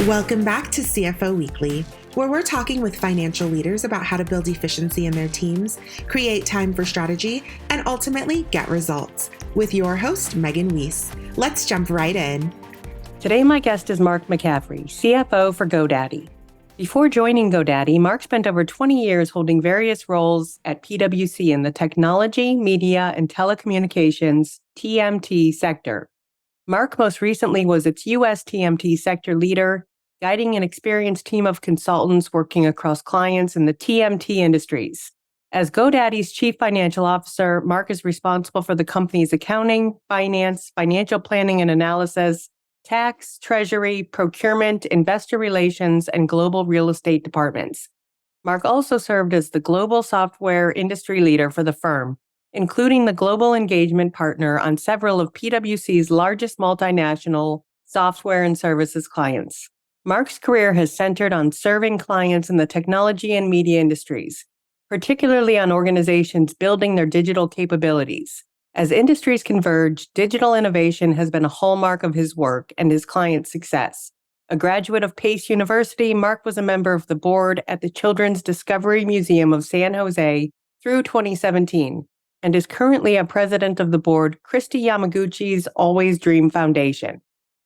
Welcome back to CFO Weekly, where we're talking with financial leaders about how to build efficiency in their teams, create time for strategy, and ultimately get results. With your host, Megan Weiss. Let's jump right in. Today, my guest is Mark McCaffrey, CFO for GoDaddy. Before joining GoDaddy, Mark spent over 20 years holding various roles at PwC in the technology, media, and telecommunications TMT sector. Mark most recently was its U.S. TMT sector leader, guiding an experienced team of consultants working across clients in the TMT industries. As GoDaddy's Chief Financial Officer, Mark is responsible for the company's accounting, finance, financial planning and analysis, tax, treasury, procurement, investor relations, and global real estate departments. Mark also served as the global software industry leader for the firm, including the global engagement partner on several of PwC's largest multinational software and services clients. Mark's career has centered on serving clients in the technology and media industries, particularly on organizations building their digital capabilities. As industries converge, digital innovation has been a hallmark of his work and his clients' success. A graduate of Pace University, Mark was a member of the board at the Children's Discovery Museum of San Jose through 2017, and is currently a president of the board, Kristi Yamaguchi's Always Dream Foundation.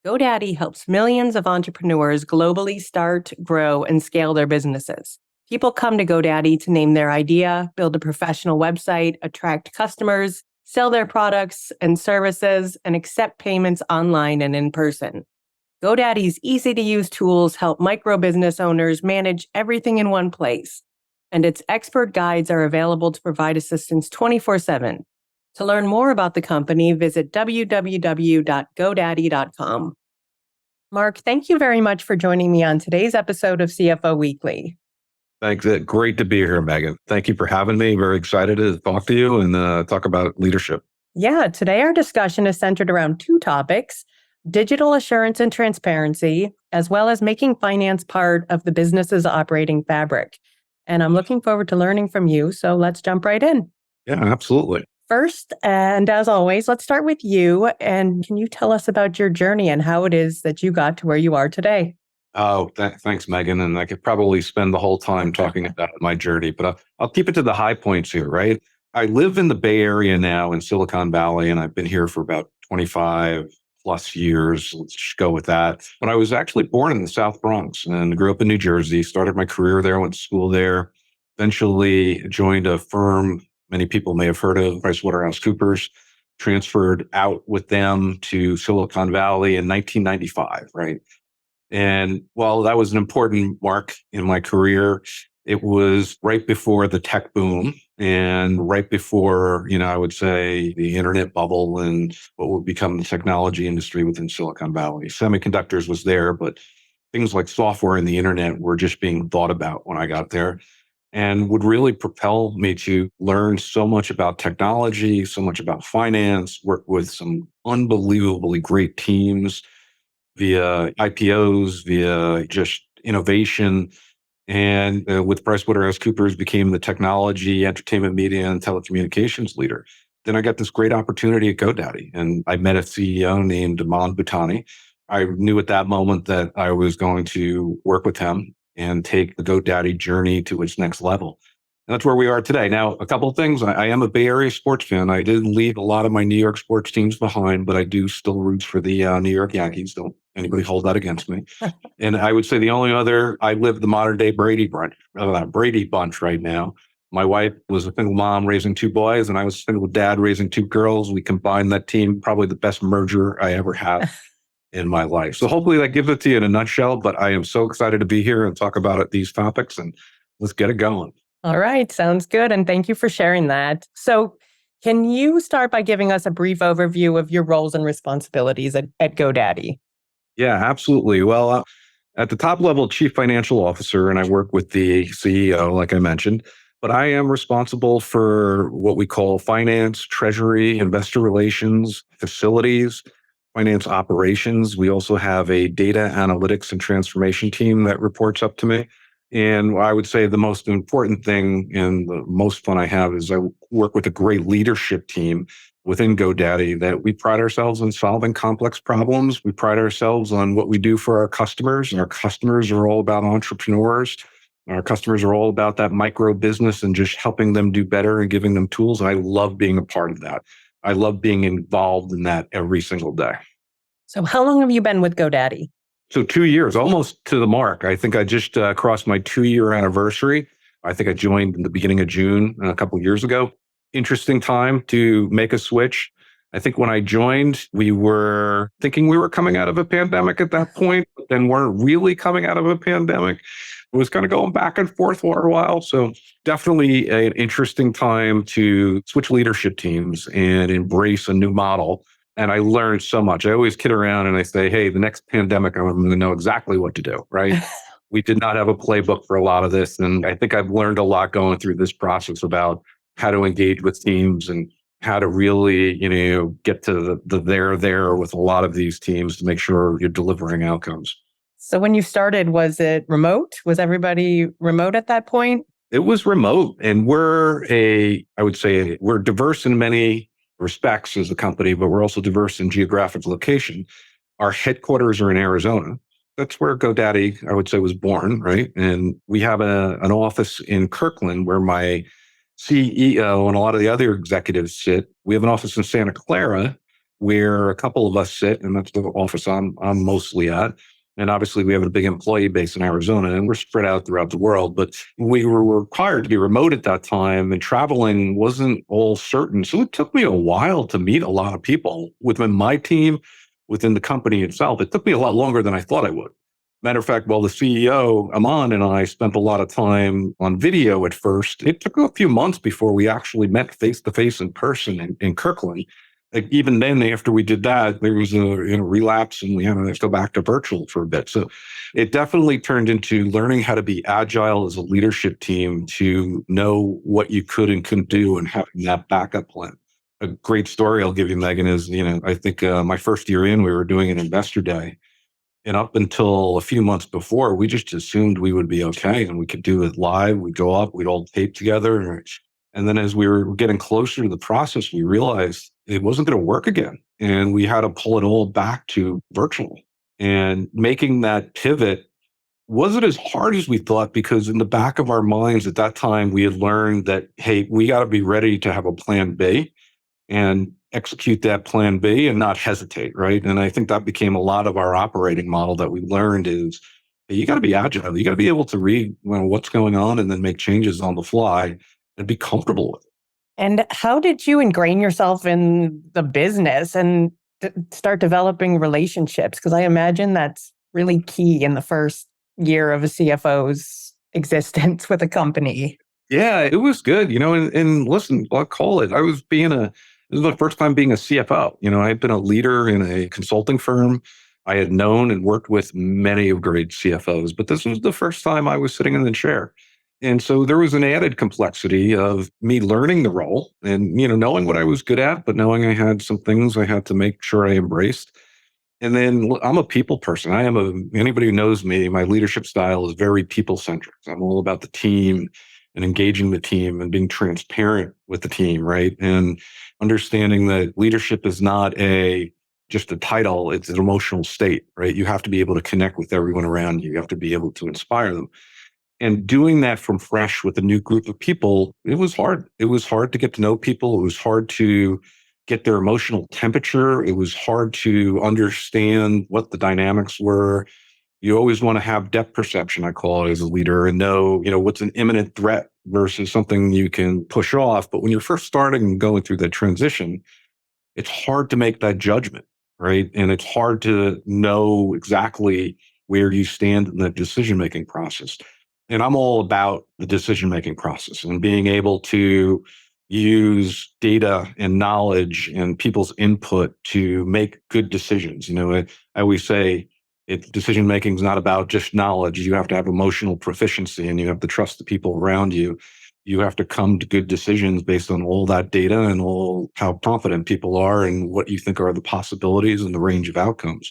GoDaddy helps millions of entrepreneurs globally start, grow, and scale their businesses. People come to GoDaddy to name their idea, build a professional website, attract customers, sell their products and services, and accept payments online and in person. GoDaddy's easy-to-use tools help micro-business owners manage everything in one place, and its expert guides are available to provide assistance 24/7. To learn more about the company, visit www.godaddy.com. Mark, thank you very much for joining me on today's episode of CFO Weekly. Thanks. Great to be here, Megan. Thank you for having me. Very excited to talk to you and talk about leadership. Yeah, today our discussion is centered around two topics: digital assurance and transparency, as well as making finance part of the business's operating fabric. And I'm looking forward to learning from you, so let's jump right in. Yeah, absolutely. First, and as always, let's start with you. And can you tell us about your journey and how it is that you got to where you are today? Oh, thanks, Megan. And I could probably spend the whole time talking about my journey, but I'll keep it to the high points here, right? I live in the Bay Area now in Silicon Valley, and I've been here for about 25 plus years. Let's just go with that. But I was actually born in the South Bronx and grew up in New Jersey, started my career there, went to school there, eventually joined a firm many people may have heard of, PricewaterhouseCoopers, transferred out with them to Silicon Valley in 1995, right? And while that was an important mark in my career, it was right before the tech boom and right before, I would say the internet bubble and what would become the technology industry within Silicon Valley. Semiconductors was there, but things like software and the internet were just being thought about when I got there, and would really propel me to learn so much about technology, so much about finance, work with some unbelievably great teams via IPOs, via just innovation. And with PricewaterhouseCoopers became the technology, entertainment, media, and telecommunications leader. Then I got this great opportunity at GoDaddy, and I met a CEO named Aman Bhutani. I knew at that moment that I was going to work with him and take the GoDaddy journey to its next level. And that's where we are today. Now, a couple of things. I am a Bay Area sports fan. I did leave a lot of my New York sports teams behind, but I do still root for the New York Yankees. Don't anybody hold that against me. And I would say the only other, I live the modern day Brady bunch right now. My wife was a single mom raising two boys, and I was a single dad raising two girls. We combined that team, probably the best merger I ever had in my life. So hopefully that gives it to you in a nutshell, but I am so excited to be here and talk about these topics, and let's get it going. All right. Sounds good. And thank you for sharing that. So can you start by giving us a brief overview of your roles and responsibilities at GoDaddy? Yeah, absolutely. Well, at the top level, Chief Financial Officer, and I work with the CEO, like I mentioned, but I am responsible for what we call finance, treasury, investor relations, facilities, finance operations. We also have a data analytics and transformation team that reports up to me. And I would say the most important thing and the most fun I have is I work with a great leadership team within GoDaddy that we pride ourselves on solving complex problems. We pride ourselves on what we do for our customers. And our customers are all about entrepreneurs. Our customers are all about that micro business and just helping them do better and giving them tools. And I love being a part of that. I love being involved in that every single day. So how long have you been with GoDaddy? So 2 years, almost to the mark. I think I just crossed my 2-year anniversary. I think I joined in the beginning of June a couple of years ago. Interesting time to make a switch. I think when I joined, we were thinking we were coming out of a pandemic at that point, but then weren't really coming out of a pandemic. It was kind of going back and forth for a while. So definitely an interesting time to switch leadership teams and embrace a new model. And I learned so much. I always kid around and I say, hey, the next pandemic, I'm going to know exactly what to do, right? We did not have a playbook for a lot of this. And I think I've learned a lot going through this process about how to engage with teams and how to really, get to the there with a lot of these teams to make sure you're delivering outcomes. So when you started, was it remote? Was everybody remote at that point? It was remote. And I would say we're diverse in many respects as a company, but we're also diverse in geographic location. Our headquarters are in Arizona. That's where GoDaddy, I would say, was born, right? And we have an office in Kirkland where my CEO and a lot of the other executives sit. We have an office in Santa Clara where a couple of us sit, and that's the office I'm mostly at. And obviously, we have a big employee base in Arizona, and we're spread out throughout the world. But we were required to be remote at that time, and traveling wasn't all certain. So it took me a while to meet a lot of people within my team, within the company itself. It took me a lot longer than I thought I would. Matter of fact, while the CEO, Aman, and I spent a lot of time on video at first, it took a few months before we actually met face-to-face in person in Kirkland. Like even then, after we did that, there was a relapse and we had to go back to virtual for a bit. So it definitely turned into learning how to be agile as a leadership team to know what you could and couldn't do and having that backup plan. A great story I'll give you, Megan, is, I think my first year in, we were doing an investor day. And up until a few months before, we just assumed we would be okay and we could do it live. We'd go up, we'd all tape together. And then as we were getting closer to the process, we realized it wasn't going to work again. And we had to pull it all back to virtual. And making that pivot wasn't as hard as we thought, because in the back of our minds at that time, we had learned that, hey, we got to be ready to have a plan B and execute that plan B and not hesitate, right? And I think that became a lot of our operating model that we learned is, hey, you got to be agile. You got to be able to read what's going on and then make changes on the fly and be comfortable with it. And how did you ingrain yourself in the business and start developing relationships? Because I imagine that's really key in the first year of a CFO's existence with a company. Yeah, it was good, and listen, I'll call it. This was the first time being a CFO. I had been a leader in a consulting firm. I had known and worked with many of great CFOs, but this was the first time I was sitting in the chair. And so there was an added complexity of me learning the role and, knowing what I was good at, but knowing I had some things I had to make sure I embraced. And then I'm a people person. Anybody who knows me, my leadership style is very people-centric. I'm all about the team and engaging the team and being transparent with the team, right? And understanding that leadership is not just a title, it's an emotional state, right? You have to be able to connect with everyone around you. You have to be able to inspire them. And doing that from fresh with a new group of people, it was hard. It was hard to get to know people. It was hard to get their emotional temperature. It was hard to understand what the dynamics were. You always want to have depth perception, I call it, as a leader, and know, what's an imminent threat versus something you can push off. But when you're first starting and going through that transition, it's hard to make that judgment, right? And it's hard to know exactly where you stand in the decision-making process. And I'm all about the decision-making process and being able to use data and knowledge and people's input to make good decisions. I always say decision-making is not about just knowledge. You have to have emotional proficiency and you have to trust the people around you. You have to come to good decisions based on all that data and all how confident people are and what you think are the possibilities and the range of outcomes.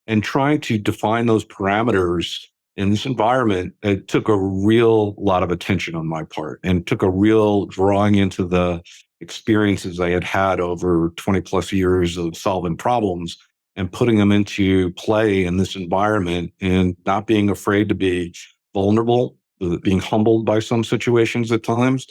And trying to define those parameters In this environment, it took a real lot of attention on my part and took a real drawing into the experiences I had had over 20 plus years of solving problems and putting them into play in this environment and not being afraid to be vulnerable, being humbled by some situations at times,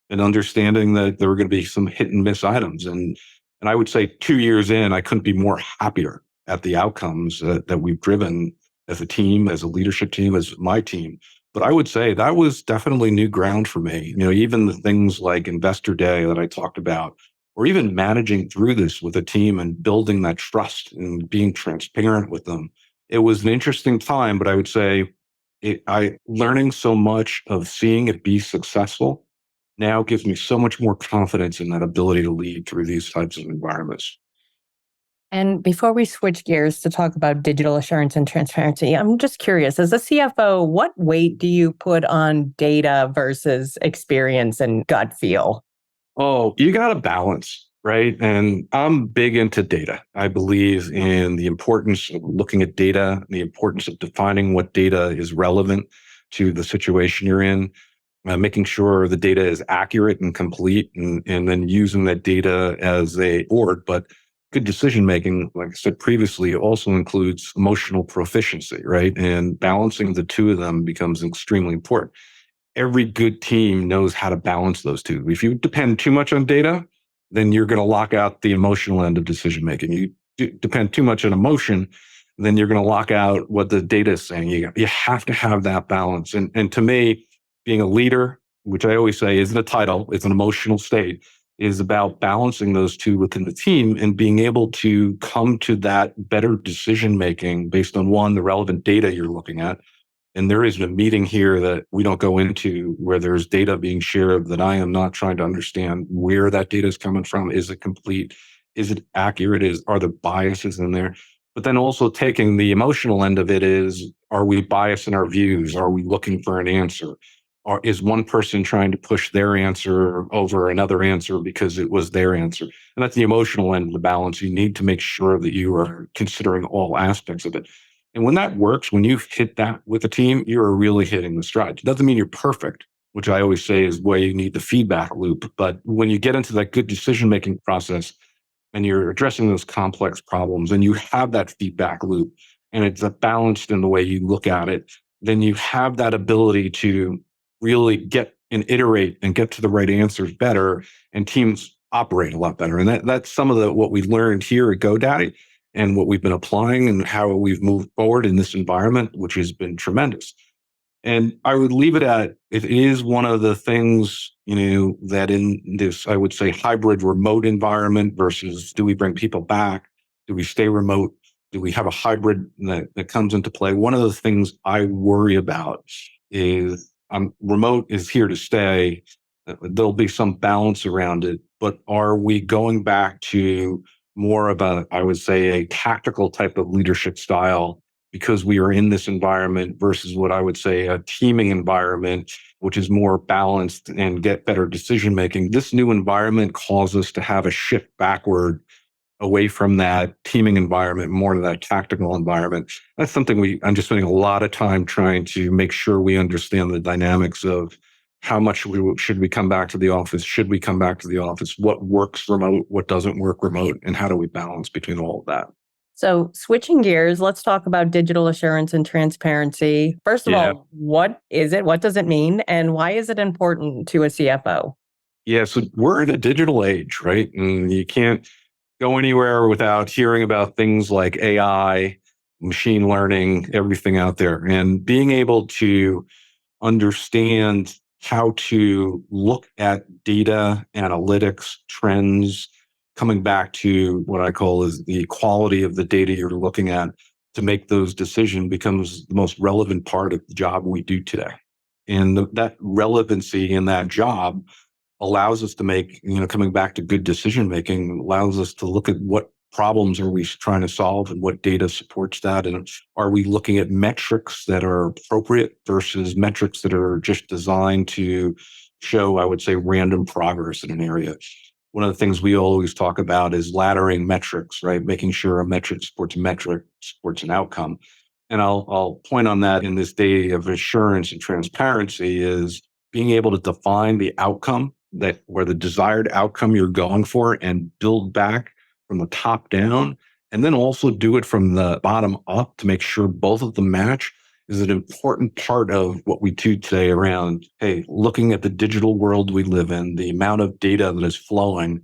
and understanding that there were going to be some hit and miss items. And I would say 2 years in, I couldn't be more happier at the outcomes that we've driven as a team, as a leadership team, as my team. But I would say that was definitely new ground for me. Even the things like Investor Day that I talked about, or even managing through this with a team and building that trust and being transparent with them. It was an interesting time, but I would say I learning so much of seeing it be successful now gives me so much more confidence in that ability to lead through these types of environments. And before we switch gears to talk about digital assurance and transparency, I'm just curious, as a CFO, what weight do you put on data versus experience and gut feel? Oh, you got to balance, right? And I'm big into data. I believe in the importance of looking at data, the importance of defining what data is relevant to the situation you're in, making sure the data is accurate and complete, and then using that data as a board. But good decision making, like I said previously, also includes emotional proficiency, right? And balancing the two of them becomes extremely important. Every good team knows how to balance those two. If you depend too much on data, then you're going to lock out the emotional end of decision making. You depend too much on emotion, then you're going to lock out what the data is saying. You have to have that balance. And to me, being a leader, which I always say isn't a title, it's an emotional state, is about balancing those two within the team and being able to come to that better decision making based on one, the relevant data you're looking at. And there is a meeting here that we don't go into where there's data being shared that I am not trying to understand where that data is coming from. Is it complete? Is it accurate? Are there biases in there? But then also taking the emotional end of it is, are we biased in our views? Are we looking for an answer? Or is one person trying to push their answer over another answer because it was their answer? And that's the emotional end of the balance. You need to make sure that you are considering all aspects of it. And when that works, when you hit that with a team, you're really hitting the stride. It doesn't mean you're perfect, which I always say is where you need the feedback loop. But when you get into that good decision-making process and you're addressing those complex problems and you have that feedback loop and it's balanced in the way you look at it, then you have that ability to really get and iterate and get to the right answers better, and teams operate a lot better. And that's some of what we learned here at GoDaddy and what we've been applying and how we've moved forward in this environment, which has been tremendous. And I would leave it at, it is one of the things, that in this, I would say, hybrid remote environment versus do we bring people back? Do we stay remote? Do we have a hybrid that comes into play? One of the things I worry about is remote is here to stay. There'll be some balance around it, but are we going back to more of I would say, a tactical type of leadership style because we are in this environment versus what I would say a teaming environment, which is more balanced and get better decision making? This new environment calls us to have a shift backward away from that teaming environment, more to that tactical environment. That's something I'm just spending a lot of time trying to make sure we understand the dynamics of how much should we come back to the office? Should we come back to the office? What works remote? What doesn't work remote? And how do we balance between all of that? So switching gears, let's talk about digital assurance and transparency. First of all, what is it? What does it mean? And why is it important to a CFO? Yeah, so we're in a digital age, right? And you can't go anywhere without hearing about things like AI, machine learning, everything out there. And being able to understand how to look at data, analytics, trends, coming back to what I call is the quality of the data you're looking at to make those decisions becomes the most relevant part of the job we do today. And that relevancy in that job allows us to make, coming back to good decision making, allows us to look at what problems are we trying to solve and what data supports that. And are we looking at metrics that are appropriate versus metrics that are just designed to show, I would say, random progress in an area? One of the things we always talk about is laddering metrics, right? Making sure a metric supports an outcome. And I'll point on that in this day of assurance and transparency is being able to define the outcome where the desired outcome you're going for and build back from the top down, and then also do it from the bottom up to make sure both of them match is an important part of what we do today around, hey, looking at the digital world we live in, the amount of data that is flowing,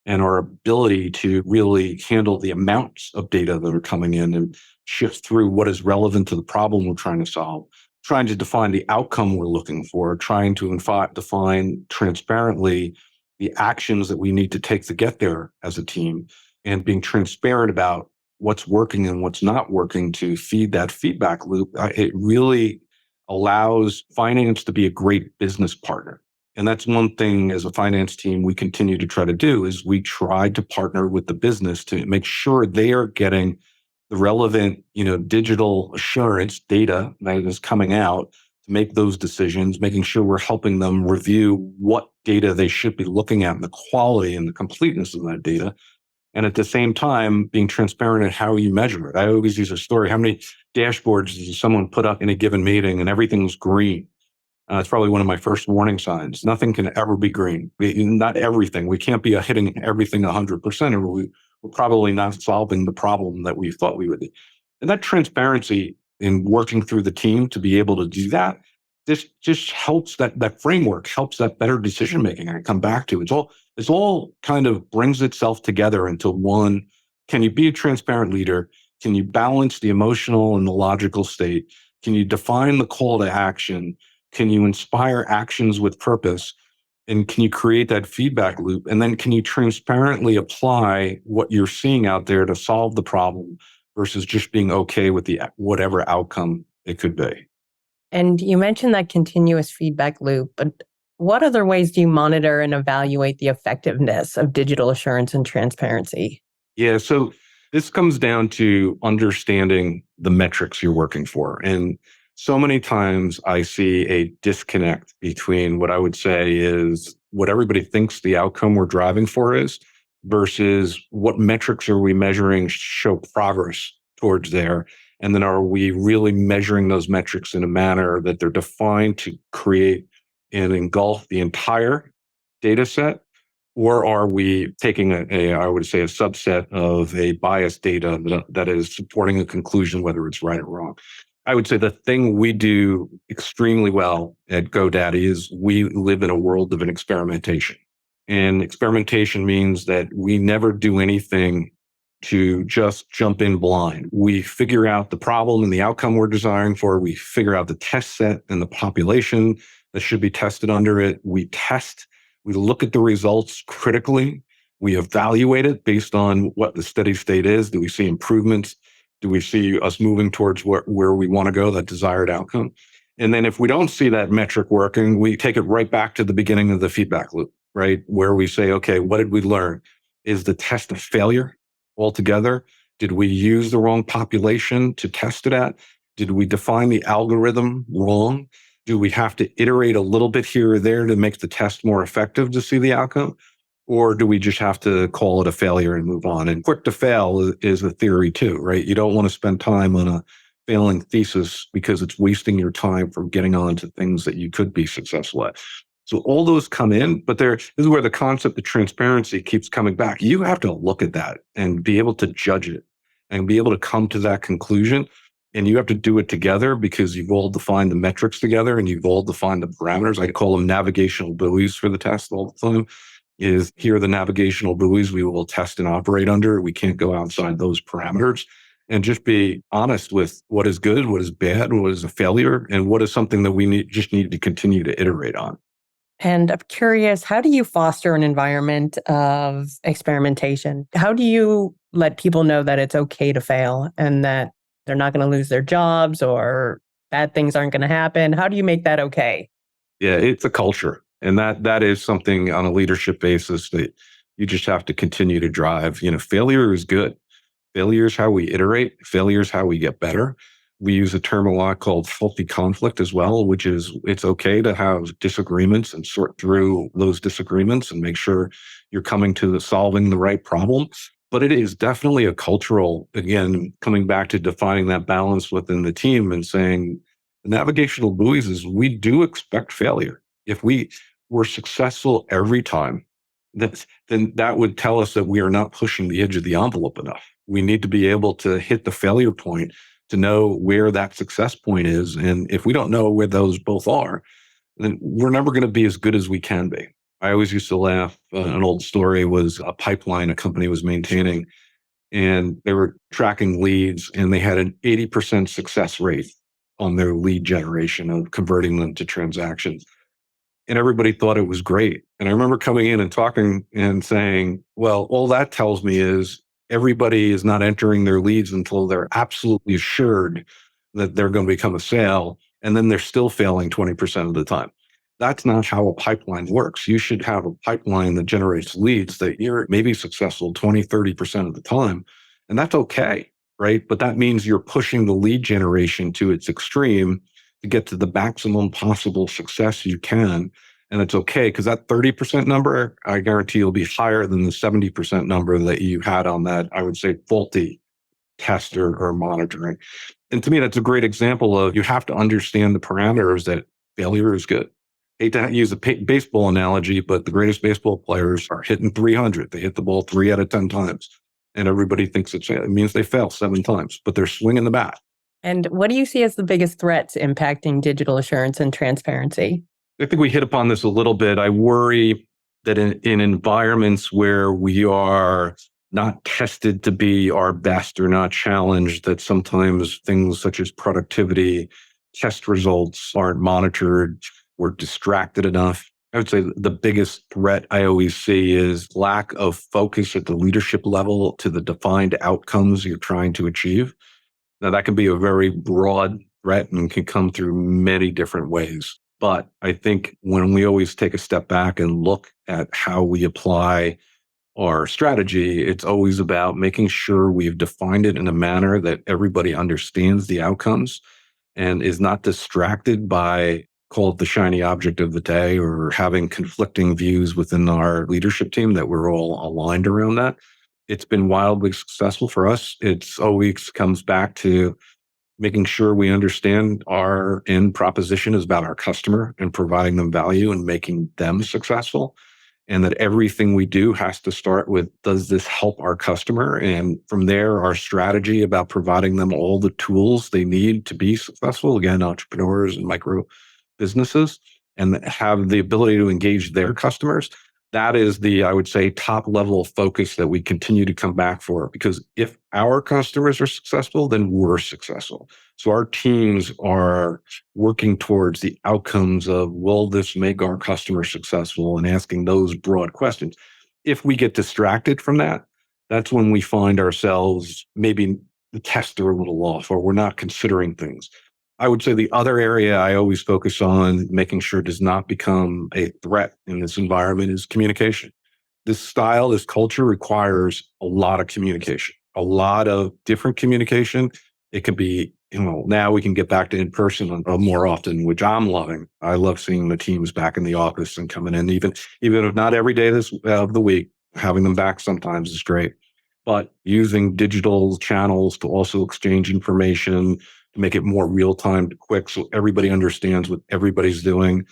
and our ability to really handle the amounts of data that are coming in and shift through what is relevant to the problem we're trying to solve, trying to define the outcome we're looking for, trying to define transparently the actions that we need to take to get there as a team, and being transparent about what's working and what's not working to feed that feedback loop. It really allows finance to be a great business partner. And that's one thing as a finance team we continue to try to do is we try to partner with the business to make sure they are getting the relevant, digital assurance data that is coming out to make those decisions, making sure we're helping them review what data they should be looking at and the quality and the completeness of that data. And at the same time, being transparent in how you measure it. I always use a story. How many dashboards does someone put up in a given meeting and everything's green? It's probably one of my first warning signs. Nothing can ever be green. Not everything. We can't be hitting everything 100%, or we're probably not solving the problem that we thought we would be. And that transparency in working through the team to be able to do that, this just helps that framework, helps that better decision making. I come back to it's all kind of brings itself together into one. Can you be a transparent leader? Can you balance the emotional and the logical state? Can you define the call to action? Can you inspire actions with purpose? And can you create that feedback loop? And then can you transparently apply what you're seeing out there to solve the problem versus just being okay with the whatever outcome it could be? And you mentioned that continuous feedback loop, but what other ways do you monitor and evaluate the effectiveness of digital assurance and transparency? Yeah, so this comes down to understanding the metrics you're working for. And so many times I see a disconnect between what I would say is what everybody thinks the outcome we're driving for is versus what metrics are we measuring show progress towards there. And then are we really measuring those metrics in a manner that they're defined to create and engulf the entire data set? Or are we taking I would say, a subset of a biased data that is supporting a conclusion, whether it's right or wrong? I would say the thing we do extremely well at GoDaddy is we live in a world of experimentation. And experimentation means that we never do anything to just jump in blind. We figure out the problem and the outcome we're desiring for. We figure out the test set and the population that should be tested under it. We test, we look at the results critically. We evaluate it based on what the steady state is. Do we see improvements? Do we see us moving towards where we want to go, that desired outcome? And then if we don't see that metric working, we take it right back to the beginning of the feedback loop, right? Where we say, okay, what did we learn? Is the test a failure altogether? Did we use the wrong population to test it at? Did we define the algorithm wrong? Do we have to iterate a little bit here or there to make the test more effective to see the outcome? Or do we just have to call it a failure and move on? And quick to fail is a theory too, right? You don't want to spend time on a failing thesis because it's wasting your time from getting on to things that you could be successful at. So all those come in, but this is where the concept of transparency keeps coming back. You have to look at that and be able to judge it and be able to come to that conclusion. And you have to do it together because you've all defined the metrics together and you've all defined the parameters. I call them navigational buoys for the test all the time. Is here are the navigational buoys we will test and operate under. We can't go outside those parameters, and just be honest with what is good, what is bad, what is a failure, and what is something that we need to continue to iterate on. And I'm curious, how do you foster an environment of experimentation? How do you let people know that it's okay to fail and that they're not going to lose their jobs or bad things aren't going to happen? How do you make that okay? Yeah, it's a culture. And that is something on a leadership basis that you just have to continue to drive. Failure is good. Failure is how we iterate. Failure is how we get better. We use a term a lot called healthy conflict as well, which is it's okay to have disagreements and sort through those disagreements and make sure you're coming to solving the right problem. But it is definitely a cultural, again, coming back to defining that balance within the team and saying the navigational buoys is we do expect failure. If we were successful every time, then that would tell us that we are not pushing the edge of the envelope enough. We need to be able to hit the failure point to know where that success point is. And if we don't know where those both are, then we're never going to be as good as we can be. I always used to laugh. An old story was a pipeline a company was maintaining, and they were tracking leads, and they had an 80% success rate on their lead generation of converting them to transactions. And everybody thought it was great. And I remember coming in and talking and saying, well, all that tells me is everybody is not entering their leads until they're absolutely assured that they're going to become a sale. And then they're still failing 20% of the time. That's not how a pipeline works. You should have a pipeline that generates leads that you're maybe successful 20, 30% of the time. And that's okay, right? But that means you're pushing the lead generation to its extreme to get to the maximum possible success you can. And it's okay because that 30% number, I guarantee will be higher than the 70% number that you had on that, I would say, faulty test or monitoring. And to me, that's a great example of you have to understand the parameters that failure is good. Hate to use a baseball analogy, but the greatest baseball players are hitting 300. They hit the ball 3 out of 10 times. And everybody thinks it means they fail 7 times, but they're swinging the bat. And what do you see as the biggest threats impacting digital assurance and transparency? I think we hit upon this a little bit. I worry that in environments where we are not tested to be our best or not challenged, that sometimes things such as productivity, test results aren't monitored, we're distracted enough. I would say the biggest threat I always see is lack of focus at the leadership level to the defined outcomes you're trying to achieve. Now, that can be a very broad threat and can come through many different ways. But I think when we always take a step back and look at how we apply our strategy, it's always about making sure we've defined it in a manner that everybody understands the outcomes and is not distracted by, call it the shiny object of the day, or having conflicting views within our leadership team, that we're all aligned around that. It's been wildly successful for us. It's always comes back to making sure we understand our end proposition is about our customer and providing them value and making them successful. And that everything we do has to start with, does this help our customer? And from there, our strategy about providing them all the tools they need to be successful, again, entrepreneurs and micro businesses, and have the ability to engage their customers. That is the, I would say, top level of focus that we continue to come back for. Because if our customers are successful, then we're successful. So our teams are working towards the outcomes of, will this make our customer successful, and asking those broad questions. If we get distracted from that, that's when we find ourselves maybe the tests are a little off, or we're not considering things. I would say the other area I always focus on making sure does not become a threat in this environment is communication. This style, this culture requires a lot of communication, a lot of different communication. It can be, now we can get back to in person more often, which I'm loving. I love seeing the teams back in the office and coming in, even if not every day of the week, having them back sometimes is great. But using digital channels to also exchange information, to make it more real time, quick, so everybody understands what everybody's doing.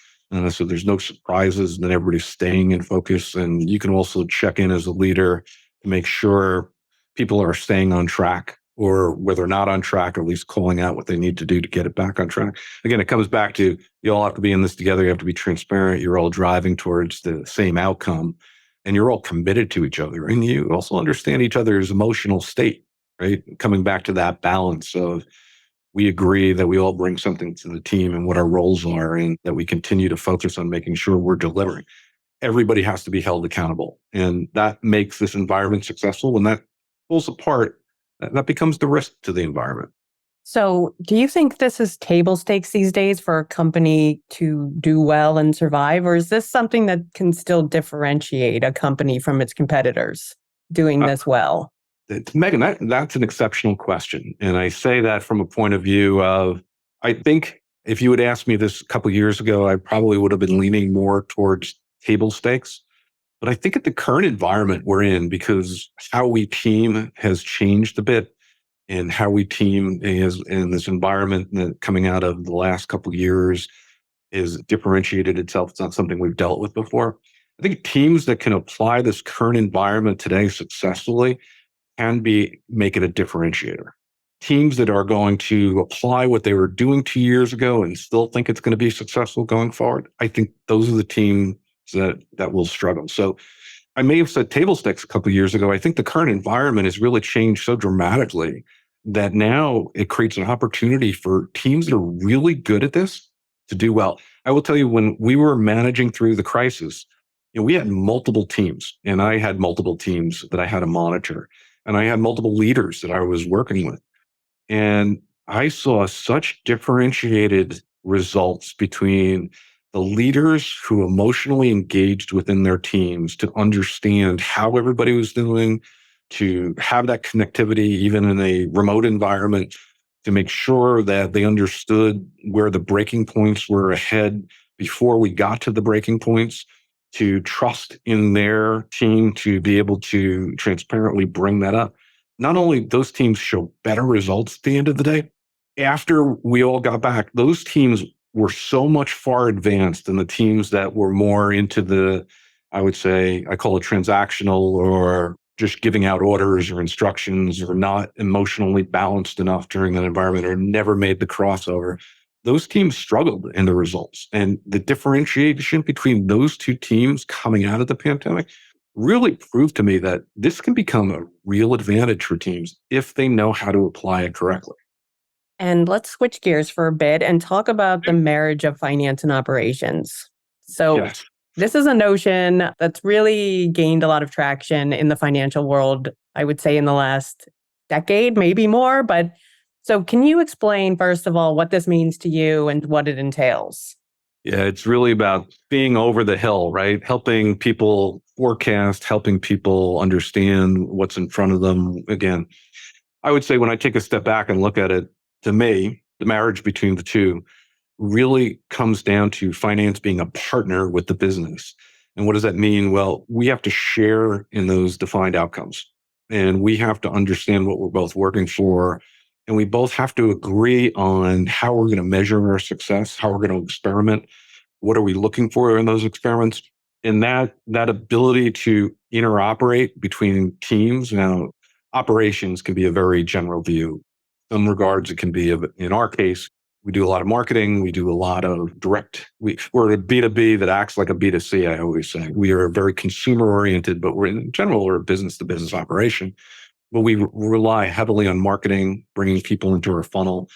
So there's no surprises, and then everybody's staying in focus. And you can also check in as a leader to make sure people are staying on track, or whether not on track, or at least calling out what they need to do to get it back on track. Again, it comes back to, you all have to be in this together. You have to be transparent. You're all driving towards the same outcome, and you're all committed to each other. And you also understand each other's emotional state, right? Coming back to that balance of, we agree that we all bring something to the team and what our roles are, and that we continue to focus on making sure we're delivering. Everybody has to be held accountable. And that makes this environment successful. When that pulls apart, that becomes the risk to the environment. So do you think this is table stakes these days for a company to do well and survive? Or is this something that can still differentiate a company from its competitors doing this well? Megan, that's an exceptional question. And I say that from a point of view of, I think if you had asked me this a couple of years ago, I probably would have been leaning more towards table stakes. But I think at the current environment we're in, because how we team has changed a bit, and how we team is in this environment that coming out of the last couple of years is differentiated itself. It's not something we've dealt with before. I think teams that can apply this current environment today successfully can make it a differentiator. Teams that are going to apply what they were doing 2 years ago and still think it's going to be successful going forward, I think those are the teams that will struggle. So I may have said table stakes a couple of years ago. I think the current environment has really changed so dramatically that now it creates an opportunity for teams that are really good at this to do well. I will tell you, when we were managing through the crisis, we had multiple teams, and I had multiple teams that I had to monitor, and I had multiple leaders that I was working with. And I saw such differentiated results between the leaders who emotionally engaged within their teams to understand how everybody was doing, to have that connectivity, even in a remote environment, to make sure that they understood where the breaking points were ahead before we got to the breaking points, to trust in their team to be able to transparently bring that up. Not only those teams show better results at the end of the day, after we all got back, those teams were so much far advanced than the teams that were more into the, I would say, I call it transactional, or just giving out orders or instructions, or not emotionally balanced enough during that environment, or never made the crossover. Those teams struggled in the results. And the differentiation between those two teams coming out of the pandemic really proved to me that this can become a real advantage for teams if they know how to apply it correctly. And let's switch gears for a bit and talk about the marriage of finance and operations. So Yes. this is a notion that's really gained a lot of traction in the financial world, I would say in the last decade, maybe more. But so can you explain, first of all, what this means to you and what it entails? Yeah, it's really about being over the hill, right? Helping people forecast, helping people understand what's in front of them. Again, I would say when I take a step back and look at it, to me, the marriage between the two really comes down to finance being a partner with the business. And what does that mean? Well, we have to share in those defined outcomes, and we have to understand what we're both working for. And we both have to agree on how we're going to measure our success, how we're going to experiment, what are we looking for in those experiments. And that ability to interoperate between teams. Now, operations can be a very general view. In some regards, it can be, in our case, we do a lot of marketing. We do a lot of direct. We're a B2B that acts like a B2C, I always say. We are very consumer oriented, but in general, we're a business to business operation. But we rely heavily on marketing, bringing people into our funnel.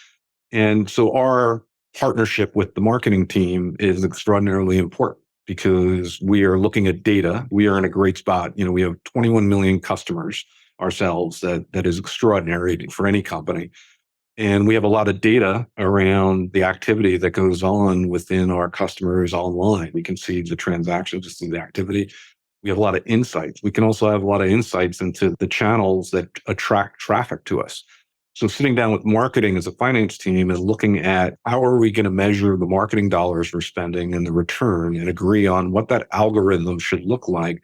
And so our partnership with the marketing team is extraordinarily important because we are looking at data. We are in a great spot. We have 21 million customers ourselves. That is extraordinary for any company. And we have a lot of data around the activity that goes on within our customers online. We can see the transactions, see the activity. We have a lot of insights. We can also have a lot of insights into the channels that attract traffic to us. So sitting down with marketing as a finance team is looking at how are we going to measure the marketing dollars we're spending and the return, and agree on what that algorithm should look like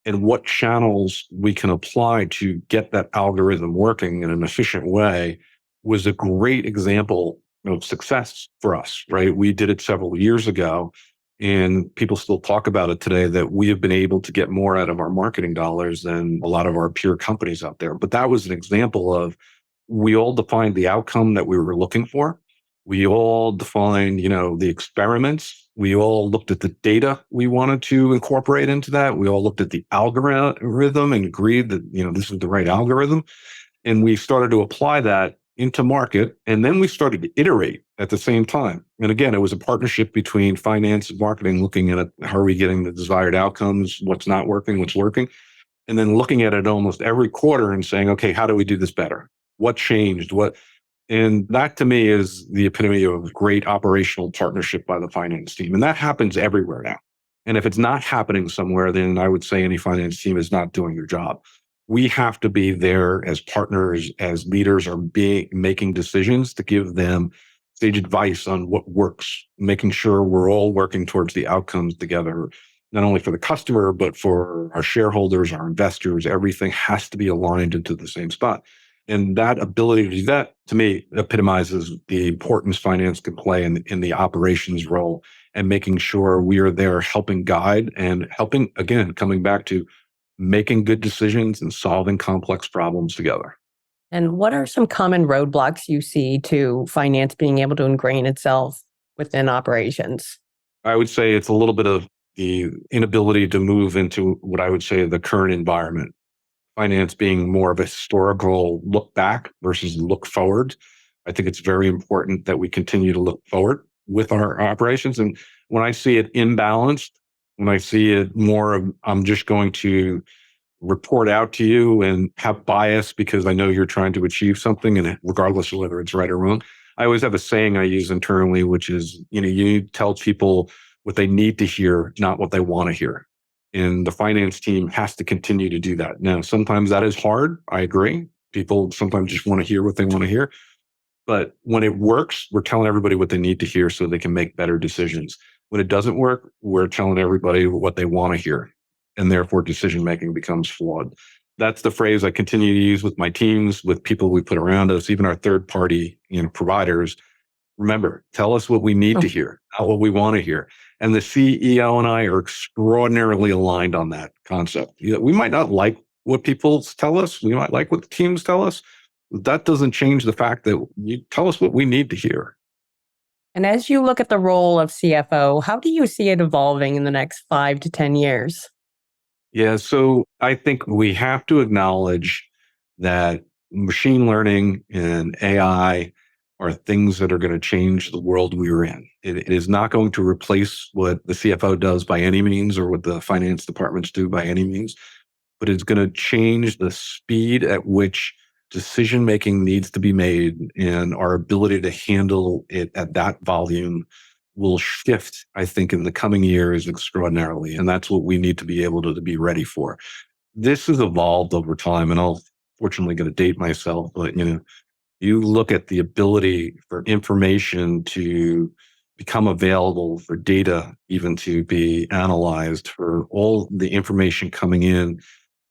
and what channels we can apply to get that algorithm working in an efficient way. Was a great example of success for us, right? We did it several years ago, and people still talk about it today, that we have been able to get more out of our marketing dollars than a lot of our peer companies out there. But that was an example of, we all defined the outcome that we were looking for. We all defined, the experiments. We all looked at the data we wanted to incorporate into that. We all looked at the algorithm and agreed that, this is the right algorithm. And we started to apply that into market. And then we started to iterate at the same time. And again, it was a partnership between finance and marketing, looking at how are we getting the desired outcomes, what's not working, what's working, and then looking at it almost every quarter and saying, okay, how do we do this better? What changed? And that to me is the epitome of great operational partnership by the finance team. And that happens everywhere now. And if it's not happening somewhere, then I would say any finance team is not doing their job. We have to be there as partners, as leaders are making decisions, to give them sage advice on what works, making sure we're all working towards the outcomes together. not only for the customer, but for our shareholders, our investors. Everything has to be aligned into the same spot. And that ability to do that, to me, epitomizes the importance finance can play in the operations role and making sure we are there helping guide and helping, again, coming back to making good decisions and solving complex problems together. And what are some common roadblocks you see to finance being able to ingrain itself within operations? I would say it's a little bit of the inability to move into what I would say the current environment. Finance being more of a historical look back versus look forward. I think it's very important that we continue to look forward with our operations. And when I see it imbalanced, when I see it more of, I'm just going to report out to you and have bias because I know you're trying to achieve something, and regardless of whether it's right or wrong. I always have a saying I use internally, which is, you tell people what they need to hear, not what they want to hear. And the finance team has to continue to do that. Now, sometimes that is hard. I agree. People sometimes just want to hear what they want to hear. But when it works, we're telling everybody what they need to hear so they can make better decisions. When it doesn't work, we're telling everybody what they want to hear. And therefore, decision-making becomes flawed. That's the phrase I continue to use with my teams, with people we put around us, even our third-party providers. Remember, tell us what we need to hear, not what we want to hear. And the CEO and I are extraordinarily aligned on that concept. We might not like what people tell us. We might like what the teams tell us. That doesn't change the fact that you tell us what we need to hear. And as you look at the role of CFO, how do you see it evolving in the next 5 to 10 years? Yeah, so I think we have to acknowledge that machine learning and AI are things that are going to change the world we are in. It is not going to replace what the CFO does by any means or what the finance departments do by any means, but it's going to change the speed at which decision-making needs to be made, and our ability to handle it at that volume will shift, I think, in the coming years extraordinarily. And that's what we need to be able to be ready for. This has evolved over time, and I'll fortunately going to date myself, but you look at the ability for information to become available, for data even to be analyzed, for all the information coming in.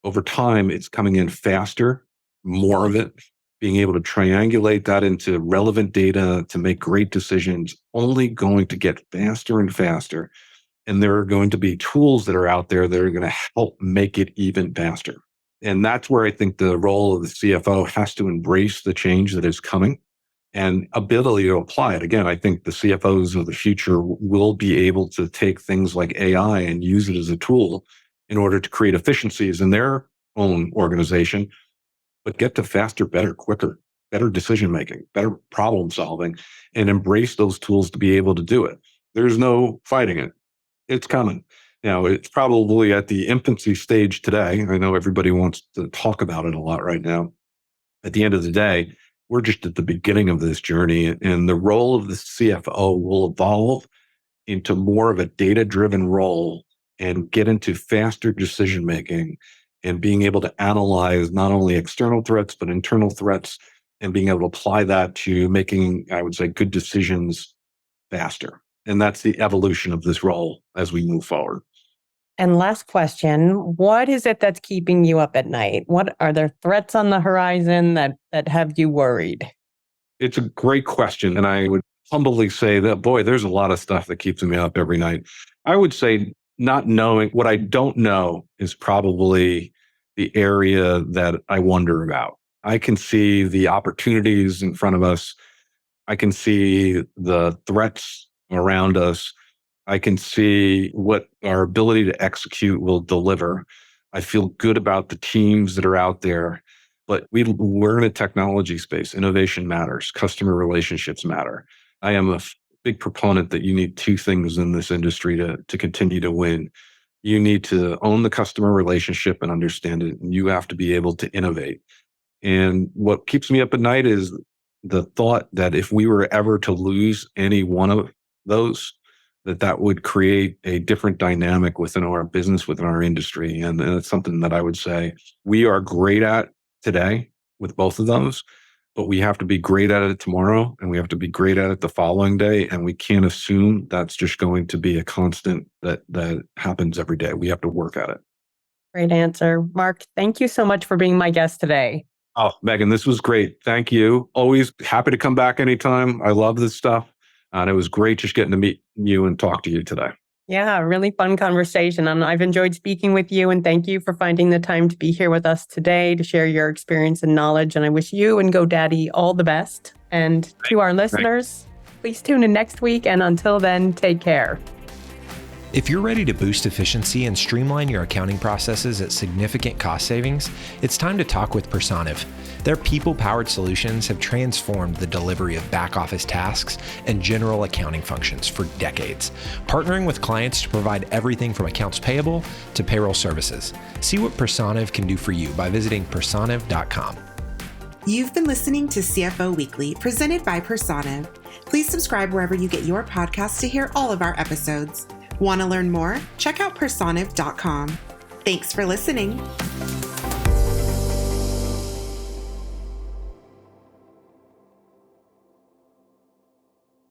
Over time, it's coming in faster, more of it, being able to triangulate that into relevant data to make great decisions, only going to get faster and faster. And there are going to be tools that are out there that are going to help make it even faster. And that's where I think the role of the CFO has to embrace the change that is coming and ability to apply it. Again, I think the CFOs of the future will be able to take things like AI and use it as a tool in order to create efficiencies in their own organization, but get to faster, better, quicker, better decision-making, better problem solving, and embrace those tools to be able to do it. There's no fighting it. It's coming. Now, it's probably at the infancy stage today. I know everybody wants to talk about it a lot right now. At the end of the day, we're just at the beginning of this journey, and the role of the CFO will evolve into more of a data-driven role and get into faster decision-making and being able to analyze not only external threats, but internal threats, and being able to apply that to making, I would say, good decisions faster. And that's the evolution of this role as we move forward. And last question, what is it that's keeping you up at night? What are there threats on the horizon that have you worried? It's a great question. And I would humbly say that, boy, there's a lot of stuff that keeps me up every night. I would say not knowing what I don't know is probably the area that I wonder about. I can see the opportunities in front of us. I can see the threats around us. I can see what our ability to execute will deliver. I feel good about the teams that are out there, but we're in a technology space. Innovation matters. Customer relationships matter. I am a big proponent that you need two things in this industry to continue to win. You need to own the customer relationship and understand it, and you have to be able to innovate. And what keeps me up at night is the thought that if we were ever to lose any one of those, that would create a different dynamic within our business, within our industry. And it's something that I would say we are great at today with both of those. but we have to be great at it tomorrow and we have to be great at it the following day. And we can't assume that's just going to be a constant that happens every day. We have to work at it. Great answer. Mark, thank you so much for being my guest today. Oh, Megan, this was great. Thank you. Always happy to come back anytime. I love this stuff. And it was great just getting to meet you and talk to you today. Yeah, really fun conversation. And I've enjoyed speaking with you. And thank you for finding the time to be here with us today to share your experience and knowledge. And I wish you and GoDaddy all the best. And to our listeners, please tune in next week. And until then, take care. If you're ready to boost efficiency and streamline your accounting processes at significant cost savings, it's time to talk with Personiv. Their people-powered solutions have transformed the delivery of back-office tasks and general accounting functions for decades, partnering with clients to provide everything from accounts payable to payroll services. See what Personiv can do for you by visiting personiv.com. You've been listening to CFO Weekly, presented by Personiv. Please subscribe wherever you get your podcasts to hear all of our episodes. Want to learn more? Check out personiv.com. Thanks for listening.